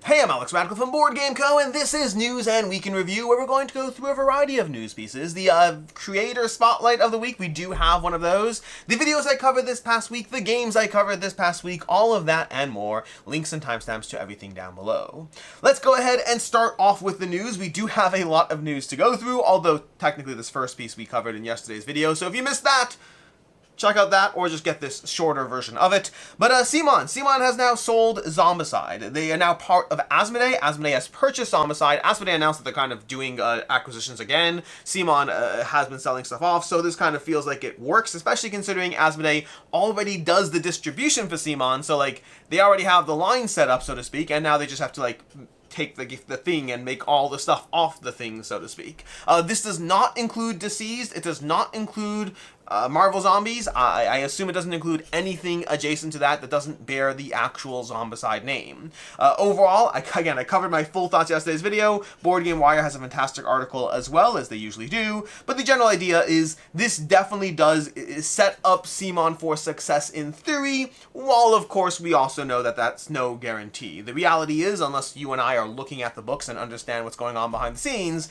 Hey, I'm Alex Radical from Board Game Co, and this is News and Week in Review, where we're going to go through a variety of news pieces. The Creator Spotlight of the Week, we do have one of those. The videos I covered this past week, the games I covered this past week, all of that and more. Links and timestamps to everything down below. Let's go ahead and start off with the news. We do have a lot of news to go through, although technically this first piece we covered in yesterday's video, so if you missed that, check out that, or just get this shorter version of it. But CMON has now sold Zombicide. They are now part of Asmodee. Asmodee has purchased Zombicide. Asmodee announced that they're kind of doing acquisitions again. CMON has been selling stuff off, so this kind of feels like it works, especially considering Asmodee already does the distribution for CMON, so like they already have the line set up, so to speak, and now they just have to like take the thing and make all the stuff off the thing, so to speak. This does not include Deceased. It does not include Marvel Zombies. I assume it doesn't include anything adjacent to that doesn't bear the actual Zombicide name. Overall, I covered my full thoughts yesterday's video. Board Game Wire has a fantastic article as well, as they usually do, but the general idea is this definitely does set up CMON for success in theory, while of course we also know that that's no guarantee. The reality is, unless you and I are looking at the books and understand what's going on behind the scenes,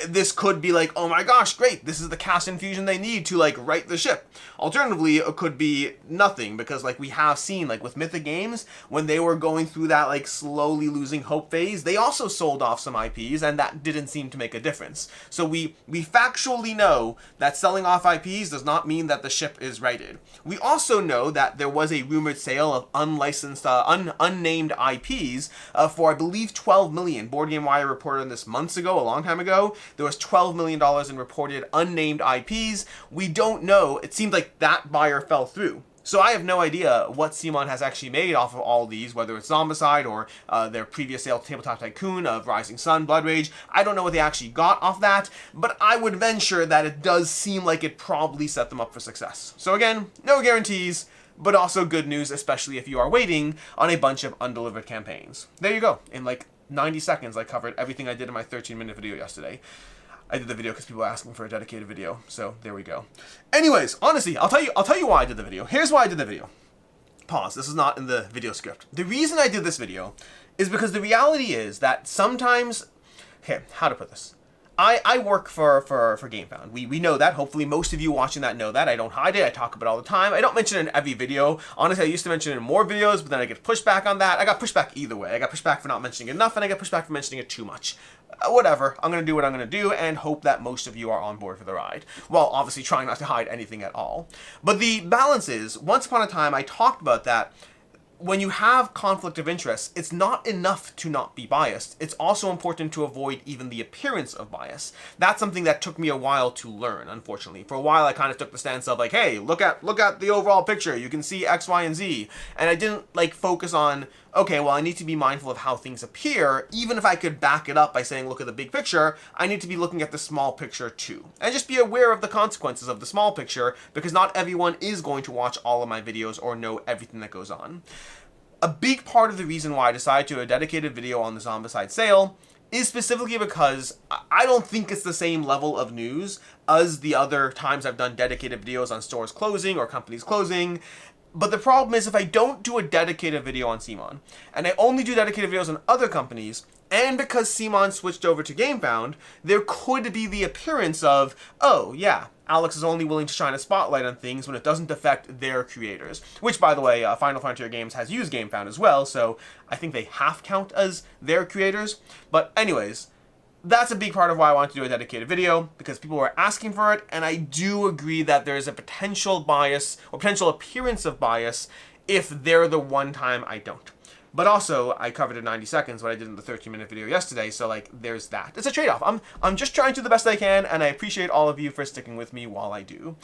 this could be like, oh my gosh, great, this is the cash infusion they need to like right the ship. Alternatively, it could be nothing, because like we have seen, like with Mythic Games, when they were going through that like slowly losing hope phase, they also sold off some IPs, and that didn't seem to make a difference. So we factually know that selling off IPs does not mean that the ship is righted. We also know that there was a rumored sale of unlicensed, unnamed IPs for, I believe, $12 million. Board Game Wire reported on this months ago, a long time ago. There was $12 million in reported unnamed IPs. We don't know. It seemed like that buyer fell through. So I have no idea what CMON has actually made off of all these, whether it's Zombicide or their previous sale, Tabletop Tycoon of Rising Sun, Blood Rage. I don't know what they actually got off that, but I would venture that it does seem like it probably set them up for success. So again, no guarantees, but also good news, especially if you are waiting on a bunch of undelivered campaigns. There you go. In like 90 seconds, I covered everything I did in my 13-minute video yesterday. I did the video because people were asking for a dedicated video, so there we go. Anyways, honestly, I'll tell you why I did the video. Here's why I did the video. Pause. This is not in the video script. The reason I did this video is because the reality is that sometimes, okay, how to put this? I work for Gamefound. We know that. Hopefully most of you watching that know that. I don't hide it. I talk about it all the time. I don't mention it in every video. Honestly, I used to mention it in more videos, but then I get pushback on that. I got pushback either way. I got pushback for not mentioning it enough, and I got pushback for mentioning it too much. Whatever. I'm going to do what I'm going to do and hope that most of you are on board for the ride, while obviously trying not to hide anything at all. But the balance is, once upon a time, I talked about that when you have conflict of interest, it's not enough to not be biased. It's also important to avoid even the appearance of bias. That's something that took me a while to learn, unfortunately. For a while, I kind of took the stance of like, hey, look at the overall picture. You can see X, Y, and Z. And I didn't like focus on, okay, well, I need to be mindful of how things appear. Even if I could back it up by saying, look at the big picture, I need to be looking at the small picture too. And just be aware of the consequences of the small picture, because not everyone is going to watch all of my videos or know everything that goes on. A big part of the reason why I decided to do a dedicated video on the Zombicide sale is specifically because I don't think it's the same level of news as the other times I've done dedicated videos on stores closing or companies closing. But the problem is, if I don't do a dedicated video on CMON, and I only do dedicated videos on other companies, and because CMON switched over to Gamefound, there could be the appearance of, oh yeah, Alex is only willing to shine a spotlight on things when it doesn't affect their creators. Which, by the way, Final Frontier Games has used Gamefound as well, so I think they half count as their creators. But anyways, that's a big part of why I wanted to do a dedicated video, because people were asking for it, and I do agree that there's a potential bias, or potential appearance of bias, if they're the one time I don't. But also, I covered it in 90 seconds, what I did in the 13-minute video yesterday, so like, there's that. It's a trade-off. I'm just trying to do the best I can, and I appreciate all of you for sticking with me while I do.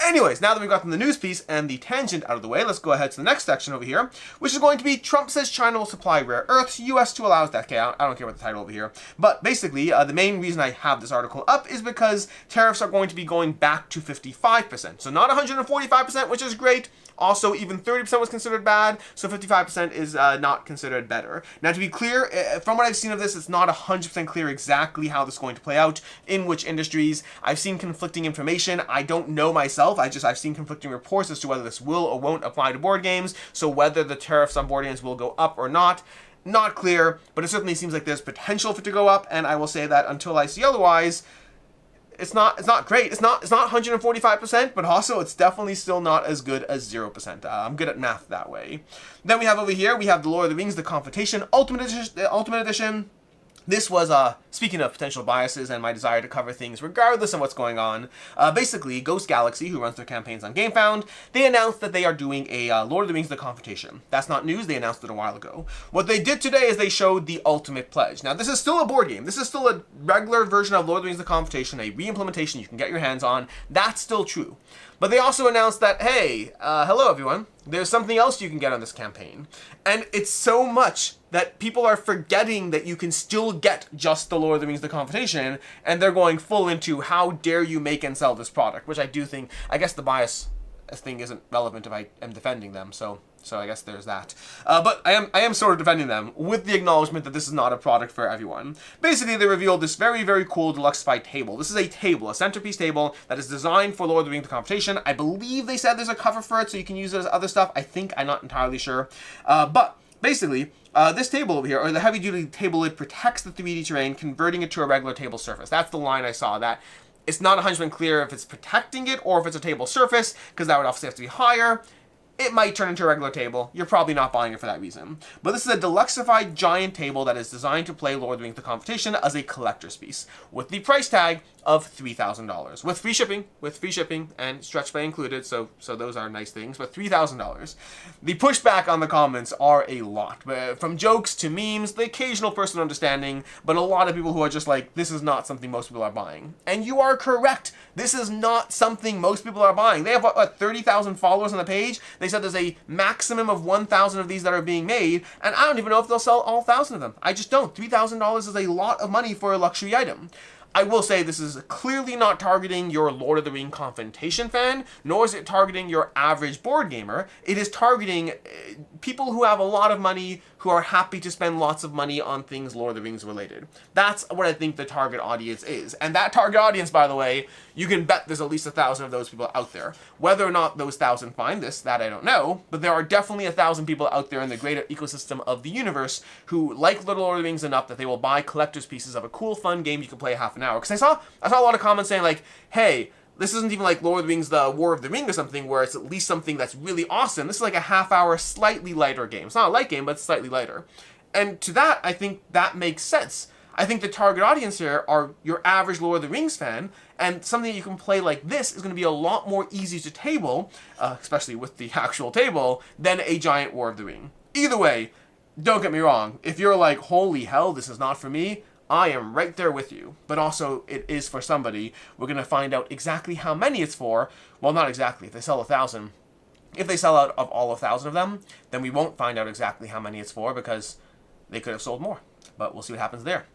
Anyways, now that we've gotten the news piece and the tangent out of the way, let's go ahead to the next section over here, which is going to be Trump says China will supply rare earths, US to allow that. Okay, I don't care about the title over here. But basically, the main reason I have this article up is because tariffs are going to be going back to 55%. So not 145%, which is great. Also, even 30% was considered bad, so 55% is not considered better. Now, to be clear, from what I've seen of this, it's not 100% clear exactly how this is going to play out, in which industries. I've seen conflicting information. I don't know myself. I've seen conflicting reports as to whether this will or won't apply to board games, so whether the tariffs on board games will go up or not. Not clear, but it certainly seems like there's potential for it to go up, and I will say that until I see otherwise, it's not great. It's not 145%, but also it's definitely still not as good as 0%. I'm good at math that way. Then we have over here, we have the Lord of the Rings, the Confrontation Ultimate Edition. This was, speaking of potential biases and my desire to cover things regardless of what's going on, basically, Ghost Galaxy, who runs their campaigns on Gamefound, they announced that they are doing a Lord of the Rings The Confrontation. That's not news, they announced it a while ago. What they did today is they showed the Ultimate Pledge. Now, this is still a board game. This is still a regular version of Lord of the Rings The Confrontation, a re-implementation you can get your hands on. That's still true. But they also announced that, hey, hello everyone, there's something else you can get on this campaign. And it's so much that people are forgetting that you can still get just the Lord of the Rings The Confrontation, and they're going full into how dare you make and sell this product, which I do think, I guess the bias thing isn't relevant if I am defending them, so I guess there's that. But I am sort of defending them with the acknowledgement that this is not a product for everyone. Basically, they revealed this very, very cool deluxified table. This is a table, a centerpiece table that is designed for Lord of the Rings The Confrontation. I believe they said there's a cover for it, so you can use it as other stuff. I think, I'm not entirely sure. But basically, this table over here, or the heavy-duty table lid, protects the 3D terrain, converting it to a regular table surface. That's the line I saw. That it's not 100% clear if it's protecting it or if it's a table surface, because that would obviously have to be higher. It might turn into a regular table. You're probably not buying it for that reason. But this is a deluxified giant table that is designed to play Lord of the Rings The Confrontation as a collector's piece, with the price tag of $3,000. With free shipping, and stretch play included, so those are nice things, but $3,000. The pushback on the comments are a lot. From jokes to memes, the occasional person understanding, but a lot of people who are just like, this is not something most people are buying. And you are correct. This is not something most people are buying. They have, what 30,000 followers on the page? They said there's a maximum of 1,000 of these that are being made, and I don't even know if they'll sell all 1,000 of them. I just don't. $3,000 is a lot of money for a luxury item. I will say this is clearly not targeting your Lord of the Rings Confrontation fan, nor is it targeting your average board gamer. It is targeting people who have a lot of money, who are happy to spend lots of money on things Lord of the Rings related. That's what I think the target audience is. And that target audience, by the way, you can bet there's at least 1,000 of those people out there. Whether or not those 1,000 find this, that I don't know, but there are definitely 1,000 people out there in the greater ecosystem of the universe who like Lord of the Rings enough that they will buy collector's pieces of a cool, fun game you can play half an hour. Because I saw a lot of comments saying like, hey, this isn't even like Lord of the Rings, the War of the Ring or something, where it's at least something that's really awesome. This is like a half-hour, slightly lighter game. It's not a light game, but it's slightly lighter. And to that, I think that makes sense. I think the target audience here are your average Lord of the Rings fan, and something that you can play like this is going to be a lot more easy to table, especially with the actual table, than a giant War of the Ring. Either way, don't get me wrong. If you're like, holy hell, this is not for me, I am right there with you. But also, it is for somebody. We're going to find out exactly how many it's for. Well, not exactly. If they sell 1,000. If they sell out of all 1,000 of them, then we won't find out exactly how many it's for because they could have sold more. But we'll see what happens there.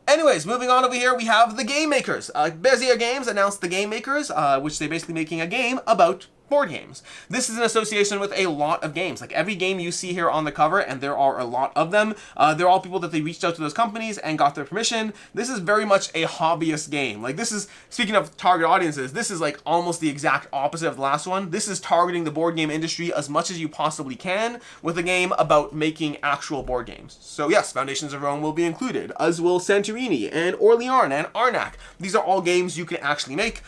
Anyways, moving on over here, we have the Game Makers. Bezier Games announced the Game Makers, which they're basically making a game about board games. This is an association with a lot of games. Like every game you see here on the cover, and there are a lot of them, they're all people that they reached out to those companies and got their permission. This is very much a hobbyist game. Like this is, speaking of target audiences, this is like almost the exact opposite of the last one. This is targeting the board game industry as much as you possibly can with a game about making actual board games. So yes, Foundations of Rome will be included, as will Santorini and Orleans and Arnak. These are all games you can actually make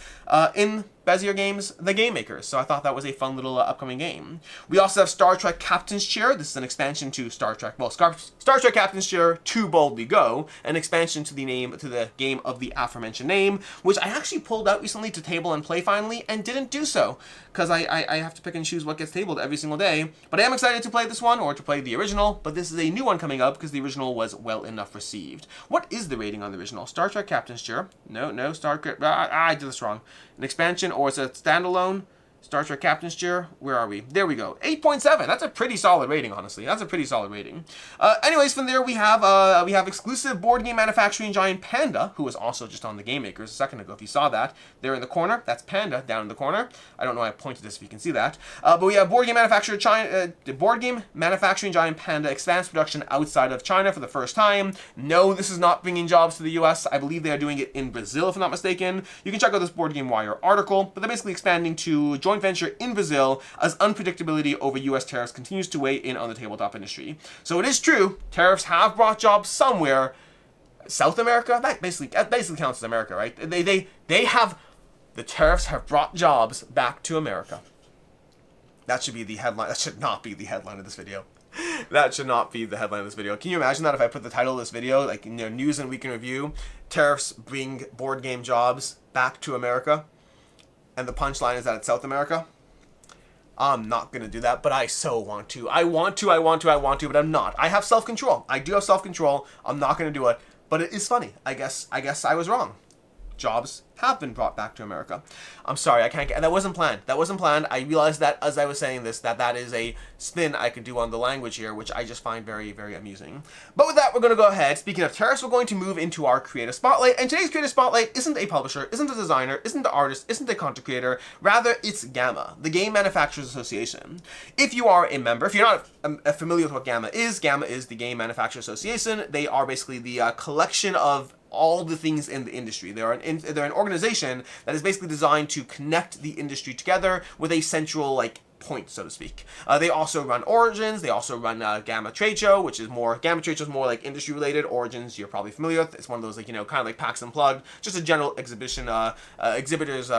in Bezier Games, the Game Makers. So I thought that was a fun little upcoming game. We also have Star Trek Captain's Chair. This is an expansion to Star Trek Captain's Chair 2 Boldly Go, an expansion to the game of the aforementioned name, which I actually pulled out recently to table and play finally, and didn't do so, because I have to pick and choose what gets tabled every single day. But I am excited to play this one, or to play the original, but this is a new one coming up, because the original was well enough received. What is the rating on the original? Star Trek Captain's Chair. No, Star Trek, I did this wrong. An expansion, or it's a standalone. Star Trek Captain's Chair, where are we? There we go, 8.7. That's a pretty solid rating, honestly. That's a pretty solid rating. Anyways, from there we have exclusive board game manufacturing giant Panda, who was also just on the Game Makers a second ago. If you saw that, there in the corner, that's Panda down in the corner. I don't know why I pointed this if you can see that. But we have board game manufacturing giant Panda expands production outside of China for the first time. No, this is not bringing jobs to the US. I believe they are doing it in Brazil, if I'm not mistaken. You can check out this Board Game Wire article, but they're basically expanding to joint venture in Brazil as unpredictability over US tariffs continues to weigh in on the tabletop industry. So it is true, tariffs have brought jobs somewhere. South America? That basically counts as America, right? The tariffs have brought jobs back to America. That should be the headline. That should not be the headline of this video. That should not be the headline of this video. Can you imagine that if I put the title of this video, like, news and week in review, tariffs bring board game jobs back to America, and the punchline is that it's South America? I'm not going to do that, but I so want to. I want to, but I'm not. I have self-control. I do have self-control. I'm not going to do it, but it is funny. I guess I was wrong. Jobs have been brought back to America. I'm sorry, I can't get, that wasn't planned. That wasn't planned. I realized that as I was saying this, that is a spin I could do on the language here, which I just find very, very amusing. But with that, we're going to go ahead. Speaking of tariffs, we're going to move into our Creative Spotlight. And today's Creative Spotlight isn't a publisher, isn't a designer, isn't an artist, isn't a content creator. Rather, it's GAMA, the Game Manufacturers Association. If you are a member, if you're not familiar with what GAMA is the Game Manufacturers Association. They are basically the collection of all the things in the industry. They're an organization that is basically designed to connect the industry together with a central, like, point, so to speak. They also run Origins. They also run GAMA Trade Show, which is more, GAMA Trade Show is more like industry related. Origins, you're probably familiar with. It's one of those, like, kind of like PAX Unplugged, just a general exhibition, exhibitors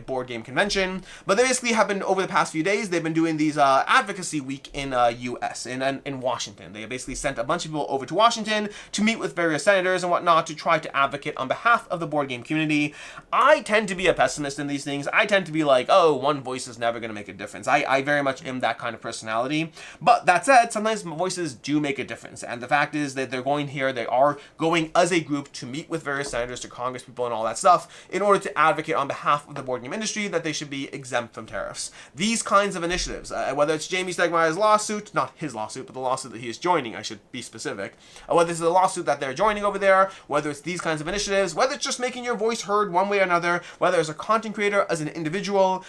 board game convention. But they basically have been, over the past few days, they've been doing these advocacy week in US, in Washington. They basically sent a bunch of people over to Washington to meet with various senators and whatnot to try to advocate on behalf of the board game community. I tend to be a pessimist in these things. I tend to be like, oh, one voice is never going to make a difference. I very much am that kind of personality. But that said, sometimes voices do make a difference. And the fact is that they're going here, they are going as a group to meet with various senators, to Congress people and all that stuff, in order to advocate on behalf of the board game industry that they should be exempt from tariffs. These kinds of initiatives, whether it's Jamie Stegmaier's lawsuit, not his lawsuit, but the lawsuit that he is joining, I should be specific, whether it's the lawsuit that they're joining over there, whether it's these kinds of initiatives, whether it's just making your voice heard one way or another, whether as a content creator, as an individual,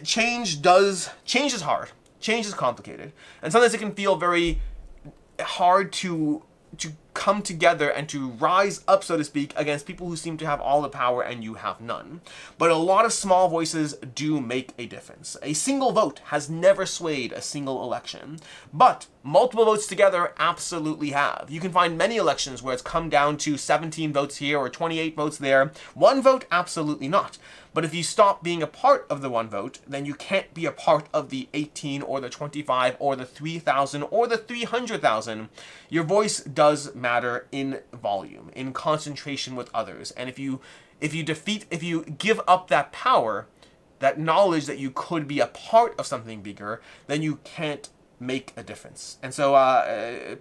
change is hard. Change is complicated. And sometimes it can feel very hard to come together and to rise up, so to speak, against people who seem to have all the power and you have none. But a lot of small voices do make a difference. A single vote has never swayed a single election, but multiple votes together absolutely have. You can find many elections where it's come down to 17 votes here or 28 votes there. One vote, absolutely not. But if you stop being a part of the one vote, then you can't be a part of the 18 or the 25 or the 3,000 or the 300,000. Your voice does matter in volume, in concentration with others. And if you give up that power, that knowledge that you could be a part of something bigger, then you can't make a difference. And so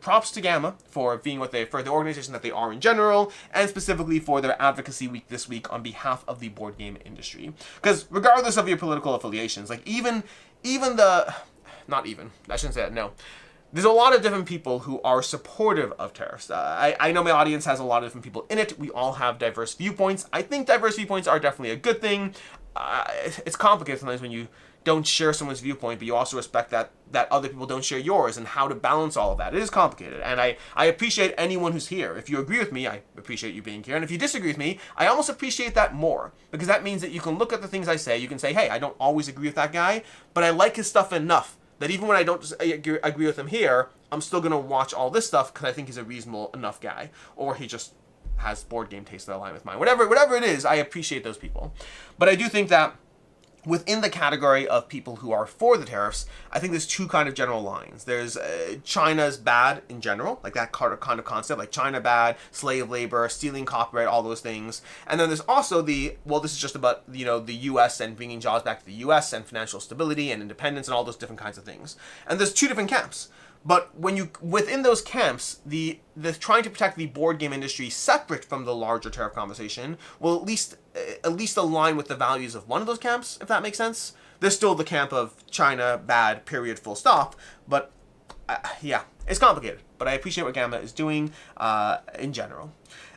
props to GAMA for being for the organization that they are in general, and specifically for their advocacy week this week on behalf of the board game industry. Because regardless of your political affiliations, like I shouldn't say that, no. There's a lot of different people who are supportive of tariffs. I know my audience has a lot of different people in it. We all have diverse viewpoints. I think diverse viewpoints are definitely a good thing. It's complicated sometimes when you don't share someone's viewpoint, but you also respect that other people don't share yours, and how to balance all of that. It is complicated, and I appreciate anyone who's here. If you agree with me, I appreciate you being here, and if you disagree with me, I almost appreciate that more, because that means that you can look at the things I say, you can say, hey, I don't always agree with that guy, but I like his stuff enough that even when I don't agree with him here, I'm still going to watch all this stuff because I think he's a reasonable enough guy, or he just has board game tastes that align with mine. Whatever it is, I appreciate those people. But I do think that within the category of people who are for the tariffs, I think there's two kind of general lines. There's China's bad in general, like that kind of concept, like China bad, slave labor, stealing copyright, all those things. And then there's also this is just about, the US and bringing jobs back to the US and financial stability and independence and all those different kinds of things. And there's two different camps. But within those camps, the trying to protect the board game industry separate from the larger tariff conversation will at least align with the values of one of those camps, if that makes sense. There's still the camp of China bad, period, full stop. But yeah, it's complicated. But I appreciate what GAMA is doing in general.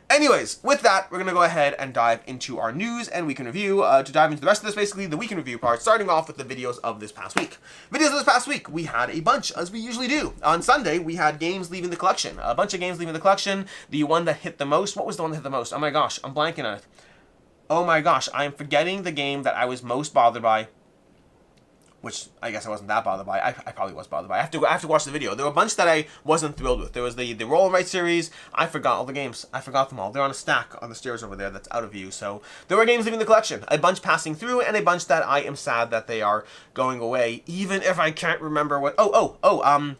Anyways, with that, we're going to go ahead and dive into our news and week in review. To dive into the rest of this, basically, the week in review part, starting off with the videos of this past week. Videos of this past week, we had a bunch, as we usually do. On Sunday, we had games leaving the collection. A bunch of games leaving the collection. The one that hit the most, what was the one that hit the most? Oh my gosh, I'm blanking on it. Oh my gosh, I am forgetting the game that I was most bothered by. which I guess I wasn't that bothered by. I probably was bothered by. I have to watch the video. There were a bunch that I wasn't thrilled with. There was the Roll and Write series. I forgot all the games. I forgot them all. They're on a stack on the stairs over there that's out of view. So there were games leaving the collection. A bunch passing through, and a bunch that I am sad that they are going away, even if I can't remember what...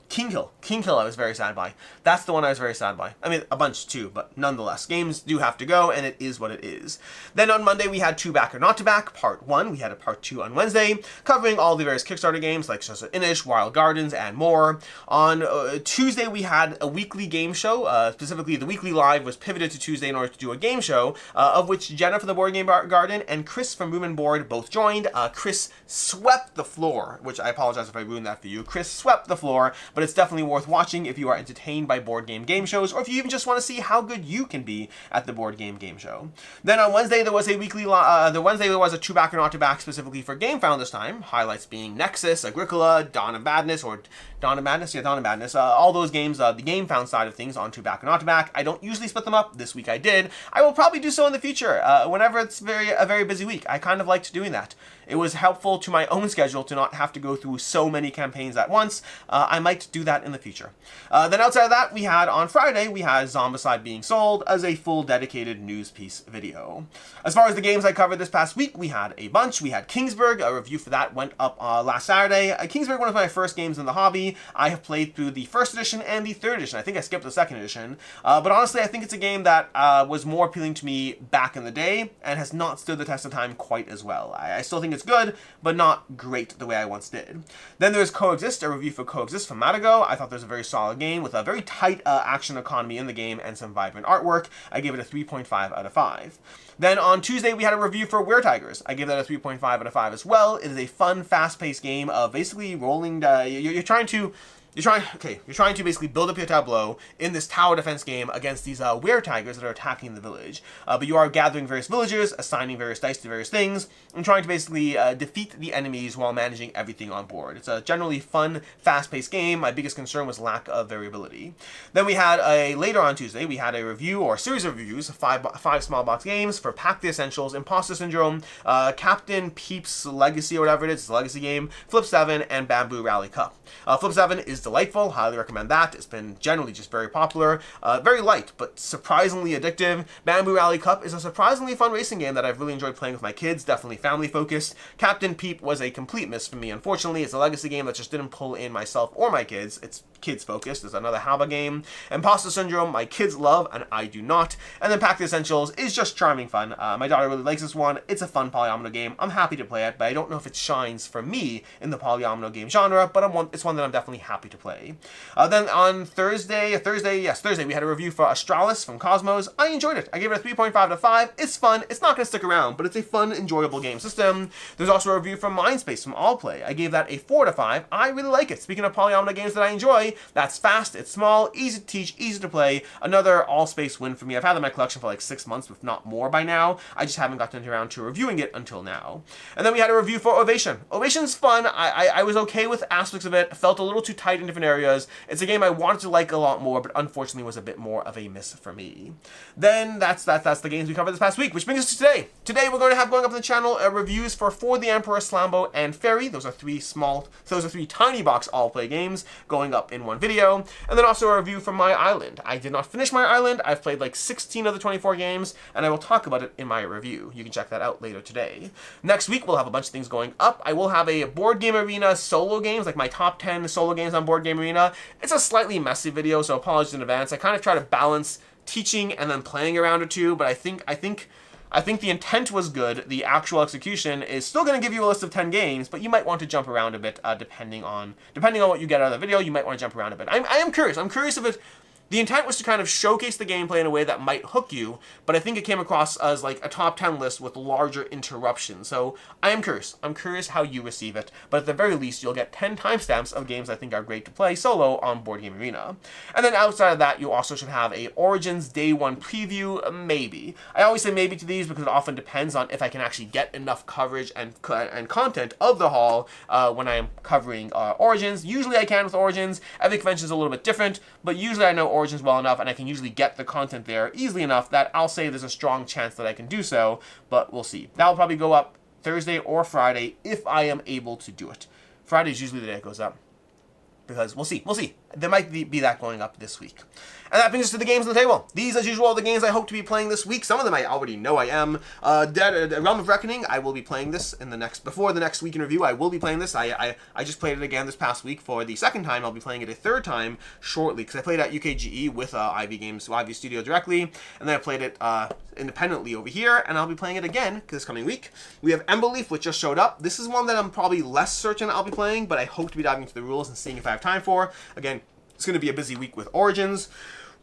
King Hill. King Hill I was very sad by. That's the one I was very sad by. I mean, a bunch too, but nonetheless. Games do have to go, and it is what it is. Then on Monday, we had 2 Back or Not to Back, Part 1. We had a Part 2 on Wednesday, covering all the various Kickstarter games like Shasta Inish, Wild Gardens, and more. On Tuesday, we had a weekly game show. Specifically, the weekly live was pivoted to Tuesday in order to do a game show, of which Jenna from the Board Game Garden and Chris from Room and Board both joined. Chris swept the floor, which I apologize if I ruined that for you. Chris swept the floor, but it's definitely worth watching if you are entertained by board game shows, or if you even just want to see how good you can be at the board game show. Then on Wednesday, there was a weekly there was a 2 Back or Not to Back specifically for Gamefound this time. Highlights being Nexus, Agricola, Dawn of Madness, all those games, the Gamefound side of things on 2 Back or Not to Back. I don't usually split them up. This week I did. I will probably do so in the future, whenever it's a very busy week. I kind of liked doing that. It was helpful to my own schedule to not have to go through so many campaigns at once. I might do that in the future. Then outside of that, we had on Friday, we had Zombicide being sold as a full dedicated news piece video. As far as the games I covered this past week, we had a bunch. We had Kingsburg. A review for that went up last Saturday. Kingsburg, one of my first games in the hobby. I have played through the 1st edition and the 3rd edition. I think I skipped the 2nd edition. But honestly, I think it's a game that was more appealing to me back in the day and has not stood the test of time quite as well. I still think it's good, but not great the way I once did. Then there's Coexist, a review for Coexist from Matago. I thought there's a very solid game with a very tight action economy in the game and some vibrant artwork. I gave it a 3.5 out of 5. Then on Tuesday, we had a review for Weretigers. I gave that a 3.5 out of 5 as well. It is a fun, fast-paced game of basically rolling... You're trying to basically build up your tableau in this tower defense game against these Weretigers that are attacking the village. But you are gathering various villagers, assigning various dice to various things, and trying to basically defeat the enemies while managing everything on board. It's a generally fun, fast-paced game. My biggest concern was lack of variability. Then we had later on Tuesday, we had a review, or a series of reviews, of five small box games for Pack the Essentials, Imposter Syndrome, Captain Peep's Legacy, or whatever it is, it's a legacy game, Flip 7, and Bamboo Rally Cup. Flip 7 is delightful. Highly recommend that. It's been generally just very popular. Very light, but surprisingly addictive. Bamboo Rally Cup is a surprisingly fun racing game that I've really enjoyed playing with my kids. Definitely family focused. Captain Peep was a complete miss for me, unfortunately. It's a legacy game that just didn't pull in myself or my kids. It's kids focused. There's another Haba game. Imposter Syndrome, my kids love, and I do not. And then Pack the Essentials is just charming fun. My daughter really likes this one. It's a fun polyomino game. I'm happy to play it, but I don't know if it shines for me in the polyomino game genre, but it's one that I'm definitely happy to play. Then on Thursday, we had a review for Australis from Cosmos. I enjoyed it. I gave it a 3.5 out of 5. It's fun. It's not going to stick around, but it's a fun, enjoyable game system. There's also a review from Mindspace from Allplay. I gave that a 4 out of 5. I really like it. Speaking of polyomino games that I enjoy, that's fast, it's small, easy to teach, easy to play. Another all-space win for me. I've had it in my collection for like 6 months, if not more by now. I just haven't gotten around to reviewing it until now. And then we had a review for Ovation. Ovation's fun. I was okay with aspects of it. Felt a little too tight in different areas. It's a game I wanted to like a lot more, but unfortunately was a bit more of a miss for me. Then that's the games we covered this past week, which brings us to today. Today we're going to have going up on the channel reviews for the Emperor, Slambo, and Fairy. Those are three tiny box all-play games going up in one video. And then also a review from My Island. I did not finish My Island. I've played like 16 of the 24 games, and I will talk about it in my review. You can check that out later today. Next week we'll have a bunch of things going up. I will have a Board Game Arena solo games, like my top 10 solo games on Board Game Arena. It's a slightly messy video, so apologies in advance. I kind of try to balance teaching and then playing a round or two, but I think the intent was good. The actual execution is still going to give you a list of 10 games, but you might want to jump around a bit depending on what you get out of the video. You might want to jump around a bit. I am curious. I'm curious if the intent was to kind of showcase the gameplay in a way that might hook you, but I think it came across as like a top 10 list with larger interruptions. So I am curious. I'm curious how you receive it, but at the very least, you'll get 10 timestamps of games I think are great to play solo on Board Game Arena. And then outside of that, you also should have a Origins Day 1 preview, maybe. I always say maybe to these because it often depends on if I can actually get enough coverage and content of the haul when I am covering Origins. Usually I can with Origins. Every convention is a little bit different, but usually I know Origins well enough and I can usually get the content there easily enough that I'll say there's a strong chance that I can do so, but we'll see. That'll probably go up Thursday or Friday if I am able to do it. Friday's usually the day it goes up. Because we'll see. There might be that going up this week. And that brings us to the games on the table. These, as usual, are the games I hope to be playing this week. Some of them I already know I am. Realm of Reckoning, I will be playing this before the next week in review. I will be playing this. I just played it again this past week for the second time. I'll be playing it a third time shortly, because I played at UKGE with Ivy Games, Ivy Studio directly, and then I played it independently over here, and I'll be playing it again this coming week. We have Emberleaf, which just showed up. This is one that I'm probably less certain I'll be playing, but I hope to be diving into the rules and seeing if I have time for. Again, it's going to be a busy week with Origins.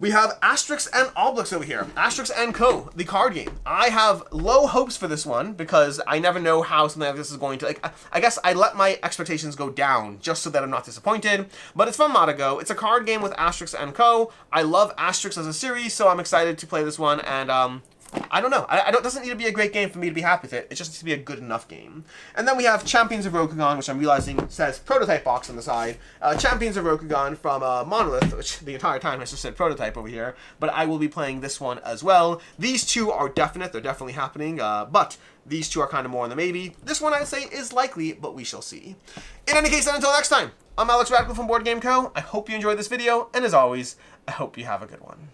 We have Asterix and Obelix over here. Asterix and Co., the card game. I have low hopes for this one because I never know how something like this is going to... I guess I let my expectations go down just so that I'm not disappointed. But it's from Matago. It's a card game with Asterix and Co. I love Asterix as a series, so I'm excited to play this one. And I don't know. It doesn't need to be a great game for me to be happy with it. It just needs to be a good enough game. And then we have Champions of Rokugan, which I'm realizing says prototype box on the side. Champions of Rokugan from Monolith, which the entire time has just said prototype over here. But I will be playing this one as well. These two are definite. They're definitely happening. But these two are kind of more in the maybe. This one I'd say is likely, but we shall see. In any case, then until next time, I'm Alex Radical from Board Game Co. I hope you enjoyed this video. And as always, I hope you have a good one.